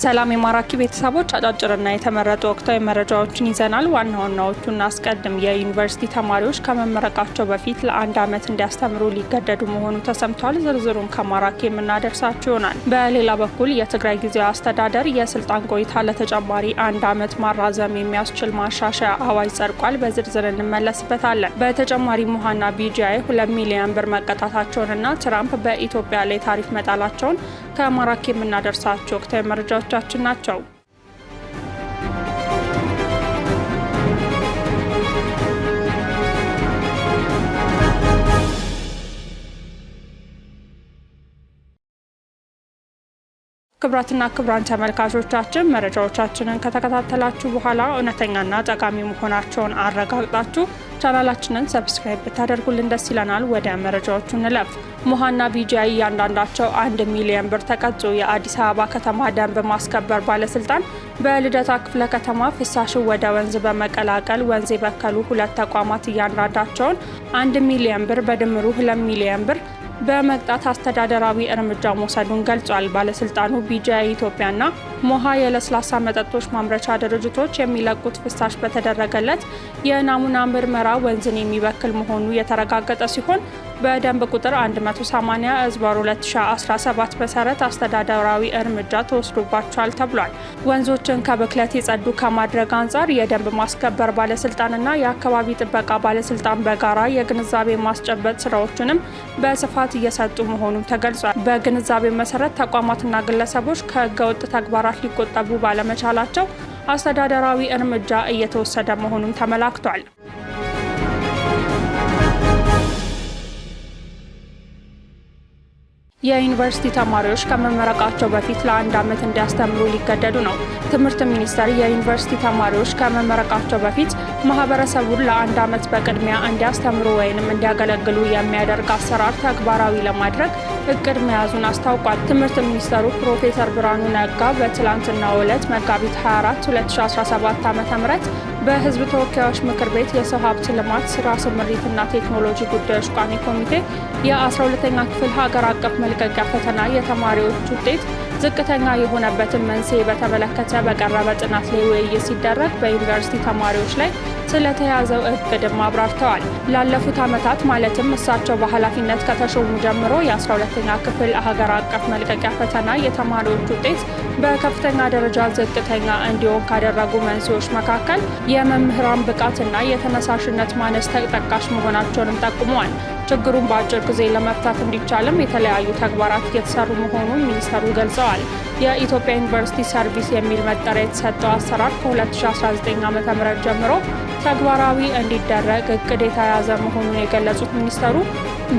ሰላም የማራኪ ቤተሰቦች አጫጭርና የተመረጡ ወቅታዊ መረጃዎችን ይዘናል። ዋና ዋናዎቹን አስቀድም። የዩኒቨርሲቲ ተማሪዎች ከመመረቃቸው በፊት ለአንድ ዓመት እንዲያስተምሩ ሊገደዱ መሆኑ ተሰምቷል። ዝርዝሩን ከማራኪ የምናደርሳችሁ ይሆናል። በሌላ በኩል የትግራይ ጊዜያዊ አስተዳደር የስልጣን ቆይታ ለተጨማሪ አንድ ዓመት ማራዘም የሚያስችል ማሻሻያ አዋጅ ጸድቋል። በዝርዝር እንመለስበታለን። በተጨማሪ ሙሃና ቢጂአይ 2 ሚሊዮን ብር መቀጣታቸውንና ትራምፕ በኢትዮጵያ ላይ ታሪፍ መጣላቸውን ከማራኪ የምናደርሳቸው ወቅታዊ መረጃዎቻችን ናቸው። ክብራትና ክብራን ተመልካቾቻችን መረጃዎቻችንን ከተከታተላችሁ በኋላ እውነተኛና ጠቃሚ መሆናቸውን አረጋግጣችሁ ቻናላችንን ሰብስክራይብ ብታደርጉልን ደስ ይለናል። ወደ መረጃዎቹ እንለፍ። ሙሃና ቢጂአይ እያንዳንዳቸው 1 ሚሊዮን ብር ተቀጡ። የአዲስ አበባ ከተማ ደንብ ማስከበር ባለስልጣን በልደታ ክፍለ ከተማ ፍሳሽን ወደ ወንዝ በመቀላቀል ወንዝ የበከሉ 2 ተቋማት እያንዳንዳቸውን 1 ሚሊዮን ብር በድምሩ 2 ሚሊዮን ብር በመቅጣት አስተዳደራዊ እርምጃ መውሰዱን ገልጿል። ባለስልጣኑ ቢጂአይ ኢትዮጵያና ሞሃ የለስላሳ መጠጦች ማምረቻ ድርጅቶች የሚለቁት ፍሳሽ በተደረገለት የናሙና ምርመራ ወንዝን የሚበክል መሆኑ የተረጋገጠ ሲሆን በደንብ ቁጥር 180/2017 መሰረት አስተዳደራዊ እርምጃ ተወስዶባቸዋል ተብሏል። ወንዞችን ከብክለት የጸዱ ከማድረግ አንጻር የደንብ ማስከበር ባለስልጣንና የአካባቢ ጥበቃ ባለስልጣን በጋራ የግንዛቤ ማስጨበጥ ስራዎችንም በስፋት እየሰጡ መሆኑን ተገልጿል። በግንዛቤ መሰረት ተቋማትና ግለሰቦች ከህገወጥ ተግባራት ሊቆጠቡ ባለመቻላቸው አስተዳደራዊ እርምጃ እየተወሰደ መሆኑን ተመላክቷል። የዩኒቨርሲቲ ተማሪዎች ከመመረቃቸው በፊት ለአንድ ዓመት እንዲያስተምሩ ሊገደዱ ነው። ትምህርት ሚኒስቴር የዩኒቨርሲቲ ተማሪዎች ከመመረቃቸው በፊት ማህበረሰቡን ለአንድ ዓመት በቅድሚያ እንዲያስተምሩ ወይንም እንዲያገለግሉ የሚያደርግ አሰራር ተግባራዊ ለማድረግ እቅድ መያዙን አስታውቋል። ትምህርት ሚኒስትሩ ፕሮፌሰር ብርሃኑ ነጋ በትላንትናው ዕለት መጋቢት 24 2017 ዓ.ም በህዝብ ተወካዮች ምክር ቤት የሰው ሀብት ልማት ስራ ስምሪትና ቴክኖሎጂ ጉዳዮች ቋሚ ኮሚቴ የ12ኛ ክፍል ሀገር አቀፍ መልቀቂያ ፈተና የተማሪዎች ውጤት ዝቅተኛ የሆነበትን መንስኤ በተመለከተ በቀረበ ጥናት ላይ ውይይት ሲደረግ በዩኒቨርሲቲ ተማሪዎች ላይ ስለተያዘው እቅድም አብራርተዋል። ላለፉት ዓመታት ማለትም እሳቸው በኃላፊነት ከተሾሙ ጀምሮ የ12ኛ ክፍል ሀገር አቀፍ መልቀቂያ ፈተና የተማሪዎች ውጤት በከፍተኛ ደረጃ ዝቅተኛ እንዲሆን ካደረጉ መንስኤዎች መካከል የመምህራን ብቃትና የተነሳሽነት ማነስ ተጠቃሽ መሆናቸውንም ጠቁመዋል። ችግሩን በአጭር ጊዜ ለመፍታት እንዲቻልም የተለያዩ ተግባራት እየተሰሩ መሆኑን ሚኒስተሩ ገልጸዋል። የኢትዮጵያ ዩኒቨርሲቲ ሰርቪስ የሚል መጠሪያ የተሰጠው አሰራር ከ2019 ዓ.ም ጀምሮ ተግባራዊ እንዲደረግ እቅድ የተያዘ መሆኑን የገለጹት ሚኒስተሩ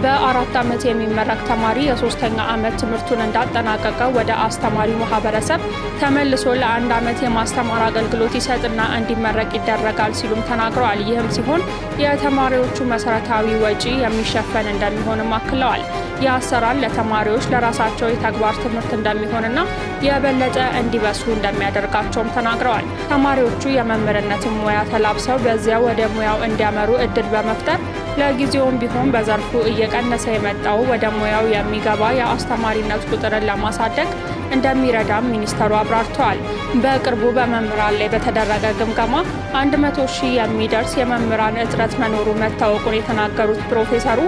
በ4 ዓመት የሚመረቅ ተማሪ የ3ኛ ዓመት ትምህርቱን እንዳጠናቀቀ ወደ አስተማሪ ማህበረሰብ ተመልሶ ለ1 ዓመት የማስተማር አገልግሎት ይሰጥና እንዲመረቅ ይደረጋል ሲሉም ተናግረዋል። ይህም ሲሆን የተማሪዎቹ መሰረታዊ ወጪ የሚሸፈን እንደሚሆንም አክለዋል። ይህ አሰራር ለተማሪዎች ለራሳቸው የተግባር ትምህርት እንደሚሆንና የበለጠ እንዲበስሉ እንደሚያደርጋቸውም ተናግረዋል። ተማሪዎቹ የመምህርነትን ሙያ ተላብሰው በዚያ ወደ ሙያው እንዲያመሩ እድል በመፍጠር ለጊዜውም ቢሆን በዘርፉ እየቀነሰ የመጣው ወደ ሙያው የሚገባ የአስተማሪነት ቁጥርን ለማሳደግ እንደሚረዳም ሚኒስተሩ አብራርተዋል። በቅርቡ በመምህራን ላይ በተደረገ ግምገማ 100,000 የሚደርስ የመምህራን እጥረት መኖሩ መታወቁን የተናገሩት ፕሮፌሰሩ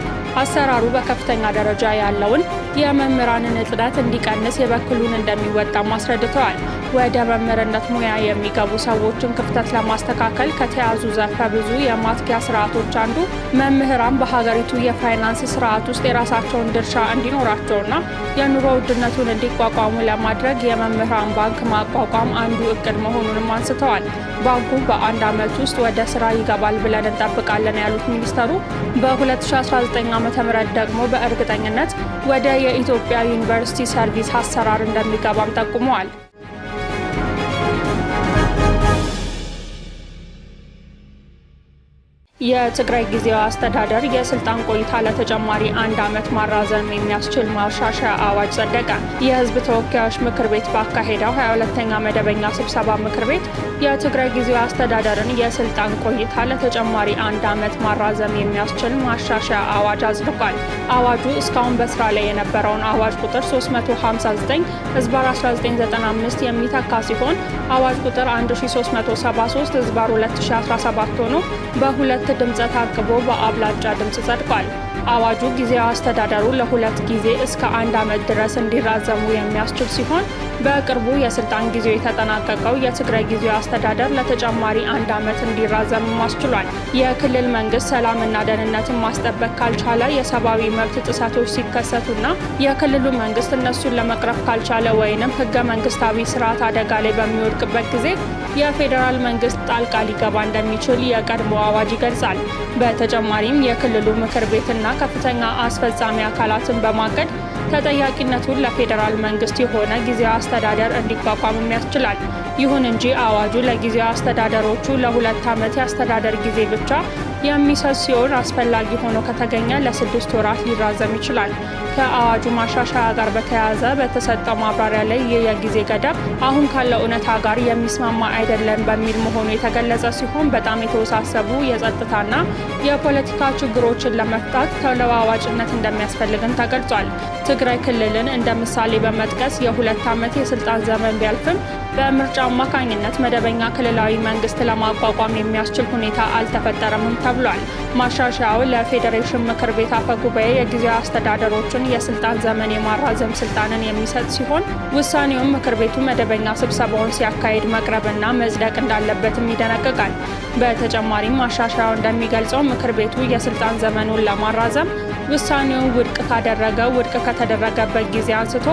አሰራሩ በከፍተኛ ደረጃ ያለውን የመምህራንን እጥረት እንዲቀንስ የበኩሉን እንደሚወጣም አስረድተዋል። ወደ መምህርነት ሙያ የሚገቡ ሰዎችን ክፍተት ለማስተካከል ከተያዙ ዘርፈ ብዙ የማትጊያ ስርዓቶች አንዱ መምህራን በሀገሪቱ የፋይናንስ ስርዓት ውስጥ የራሳቸውን ድርሻ እንዲኖራቸውና የኑሮ ውድነቱን እንዲቋቋሙ ለማድረግ የመምህራን ባንክ ማቋቋም አንዱ እቅድ መሆኑንም አንስተዋል። ባንኩ በ1 ዓመት ውስጥ ወደ ስራ ይገባል ብለን እንጠብቃለን ያሉት ሚኒስተሩ በ2019 ዓ.ም ደግሞ በእርግጠኝነት ወደ የኢትዮጵያ ዩኒቨርሲቲ ሰርቪስ አሰራር እንደሚገባም ጠቁመዋል። የትግራይ ጊዜያዊ አስተዳደር የስልጣን ቆይታ ለተጨማሪ 1 ዓመት ማራዘም የሚያስችል ማሻሻያ አዋጅ ጸደቀ። የሕዝብ ተወካዮች ምክር ቤት ባካሄደው 22ኛ መደበኛ ስብሰባ ምክር ቤት የትግራይ ጊዜያዊ አስተዳደርን የስልጣን ቆይታ ለተጨማሪ 1 ዓመት ማራዘም የሚያስችል ማሻሻያ አዋጅ አጽድቋል። አዋጁ እስካሁን በስራ ላይ የነበረውን አዋጅ ቁጥር 359/1995 የሚተካ ሲሆን አዋጅ ቁጥር 1373/2017 ሆኖ በሁለት ድምፀ ታቅቦ በአብላጫ ድምፅ ጸድቋል። አዋጁ ጊዜያዊ አስተዳደሩ ለ2 ጊዜ እስከ 1 ዓመት ድረስ እንዲራዘሙ የሚያስችል ሲሆን በቅርቡ የስልጣን ጊዜው የተጠናቀቀው የትግራይ ጊዜያዊ አስተዳደር ለተጨማሪ 1 ዓመት እንዲራዘም አስችሏል። የክልል መንግስት ሰላምና ደህንነትን ማስጠበቅ ካልቻለ፣ የሰብአዊ መብት ጥሰቶች ሲከሰቱና የክልሉ መንግስት እነሱን ለመቅረፍ ካልቻለ ወይንም ህገ መንግስታዊ ስርዓት አደጋ ላይ በሚወድቅበት ጊዜ የፌዴራል መንግስት ጣልቃ ሊገባ እንደሚችል የቀድሞ አዋጅ ይገልጻል። በተጨማሪም የክልሉ ምክር ቤትና ከፍተኛ አስፈጻሚ አካላትን በማቀድ ተጠያቂነቱን ለፌዴራል መንግስት የሆነ ጊዜያዊ አስተዳደር እንዲቋቋምም ያስችላል። ይሁን እንጂ አዋጁ ለጊዜያዊ አስተዳደሮቹ ለ2 ዓመት የአስተዳደር ጊዜ ብቻ የሚሰጥ ሲሆን አስፈላጊ ሆኖ ከተገኘ ለ6 ወራት ሊራዘም ይችላል። ከአዋጁ ማሻሻያ ጋር በተያያዘ በተሰጠው ማብራሪያ ላይ ይህ የጊዜ ገደብ አሁን ካለው እውነታ ጋር የሚስማማ አይደለም በሚል መሆኑ የተገለጸ ሲሆን በጣም የተወሳሰቡ የጸጥታና የፖለቲካ ችግሮችን ለመፍታት ተለዋዋጭነት እንደሚያስፈልግም ተገልጿል። ትግራይ ክልልን እንደ ምሳሌ በመጥቀስ የ2 ዓመት የስልጣን ዘመን ቢያልፍም በምርጫ አማካኝነት መደበኛ ክልላዊ መንግስት ለማቋቋም የሚያስችል ሁኔታ አልተፈጠረምም ተብሏል። ማሻሻያው ለፌዴሬሽን ምክር ቤት አፈ ጉባኤ የጊዜያዊ አስተዳደሮችን የስልጣን ዘመን የማራዘም ስልጣንን የሚሰጥ ሲሆን ውሳኔውም ምክር ቤቱ መደበኛ ስብሰባውን ሲያካሂድ መቅረብና መጽደቅ እንዳለበትም ይደነግጋል። በተጨማሪም ማሻሻያው እንደሚገልጸው ምክር ቤቱ የስልጣን ዘመኑን ለማራዘም ውሳኔውን ውድቅ ከተደረገበት ጊዜ አንስቶ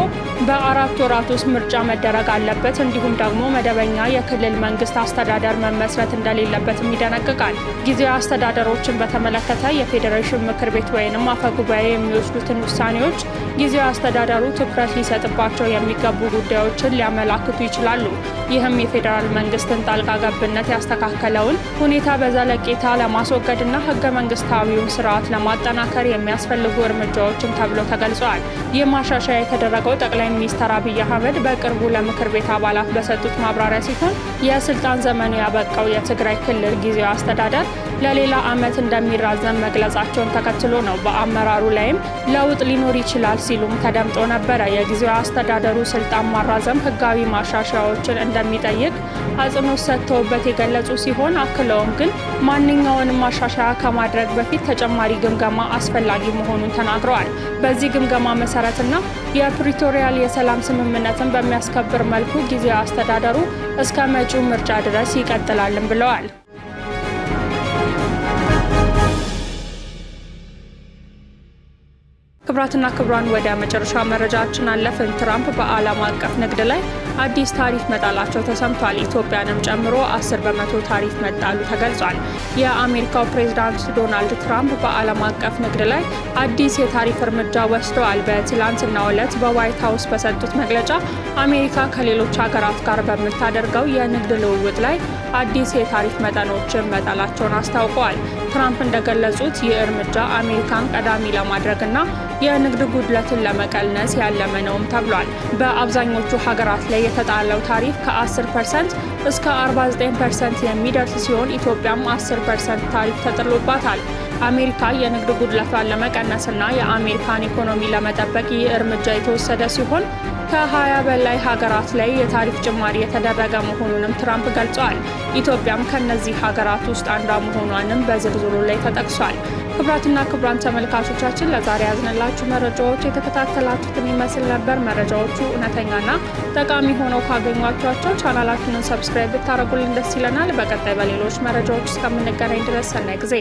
በ4 ወራት ውስጥ ምርጫ መደረግ አለበት። እንዲሁም ደግሞ መደበኛ የክልል መንግስት አስተዳደር መመስረት እንደሌለበትም ይደነግጋል። ጊዜያዊ አስተዳደሮችን በተመለከተ የፌዴሬሽን ምክር ቤት ወይንም አፈ ጉባኤ የሚወስዱትን ውሳኔዎች ጊዜያዊ አስተዳደሩ ትኩረት ሊሰጥባቸው የሚገቡ ጉዳዮችን ሊያመላክቱ ይችላሉ። ይህም የፌዴራል መንግስትን ጣልቃ ገብነት ያስተካከለውን ሁኔታ በዘለቄታ ለማስወገድና ህገ መንግስታዊውን ስርዓት ለማጠናከር የሚያስፈልጉ እርምጃዎችን ተብሎ ተገልጿል። ይህ ማሻሻያ የተደረገው ጠቅላይ ሚኒስትር አብይ አህመድ በቅርቡ ለምክር ቤት አባላት በሰጡት ማብራሪያ ሲሆን የስልጣን ዘመኑ ያበቃው የትግራይ ክልል ጊዜያዊ አስተዳደር ለሌላ ዓመት እንደሚራዘም መግለጻቸውን ተከትሎ ነው። በአመራሩ ላይም ለውጥ ሊኖር ይችላል ሲሉም ተደምጦ ነበረ። የጊዜያዊ አስተዳደሩ ስልጣን ማራዘም ህጋዊ ማሻሻያዎችን እንደሚጠይቅ አጽንኦት ሰጥተውበት የገለጹ ሲሆን አክለውም ግን ማንኛውንም ማሻሻያ ከማድረግ በፊት ተጨማሪ ግምገማ አስፈላጊ መሆኑን ተናግረዋል። በዚህ ግምገማ መሰረትና የፕሪቶሪያል የሰላም ስምምነትን በሚያስከብር መልኩ ጊዜያዊ አስተዳደሩ እስከ መጪው ምርጫ ድረስ ይቀጥላልም ብለዋል። ክቡራትና ክቡራን ወደ መጨረሻ መረጃችን አለፍን። ትራምፕ በዓለም አቀፍ ንግድ ላይ አዲስ ታሪፍ መጣላቸው ተሰምቷል። ኢትዮጵያንም ጨምሮ 10 በመቶ ታሪፍ መጣሉ ተገልጿል። የአሜሪካው ፕሬዝዳንት ዶናልድ ትራምፕ በዓለም አቀፍ ንግድ ላይ አዲስ የታሪፍ እርምጃ ወስደዋል። በትላንትናው ዕለት በዋይት ሀውስ በሰጡት መግለጫ አሜሪካ ከሌሎች ሀገራት ጋር በምታደርገው የንግድ ልውውጥ ላይ አዲስ የታሪፍ መጠኖችን መጣላቸውን አስታውቀዋል። ትራምፕ እንደገለጹት ይህ እርምጃ አሜሪካን ቀዳሚ ለማድረግና የንግድ ጉድለትን ለመቀነስ ያለመ ነውም ተብሏል። በአብዛኞቹ ሀገራት ላይ የተጣለው ታሪፍ ከ10% እስከ 49% የሚደርስ ሲሆን ኢትዮጵያም 10% ታሪፍ ተጥሎባታል። አሜሪካ የንግድ ጉድለቷን ለመቀነስና የአሜሪካን ኢኮኖሚ ለመጠበቅ ይህ እርምጃ የተወሰደ ሲሆን ከ20 በላይ ሀገራት ላይ የታሪፍ ጭማሪ የተደረገ መሆኑንም ትራምፕ ገልጸዋል። ኢትዮጵያም ከነዚህ ሀገራት ውስጥ አንዷ መሆኗንም በዝርዝሩ ላይ ተጠቅሷል። ክቡራትና ክቡራን ተመልካቾቻችን ለዛሬ ያዝነላችሁ መረጃዎች የተከታተላችሁትን ይመስል ነበር። መረጃዎቹ እውነተኛና ጠቃሚ ሆነው ካገኟቸው ቻናላችንን ሰብስክራይብ ብታደርጉልን ደስ ይለናል። በቀጣይ በሌሎች መረጃዎች እስከምንገናኝ ድረስ ሰናይ ጊዜ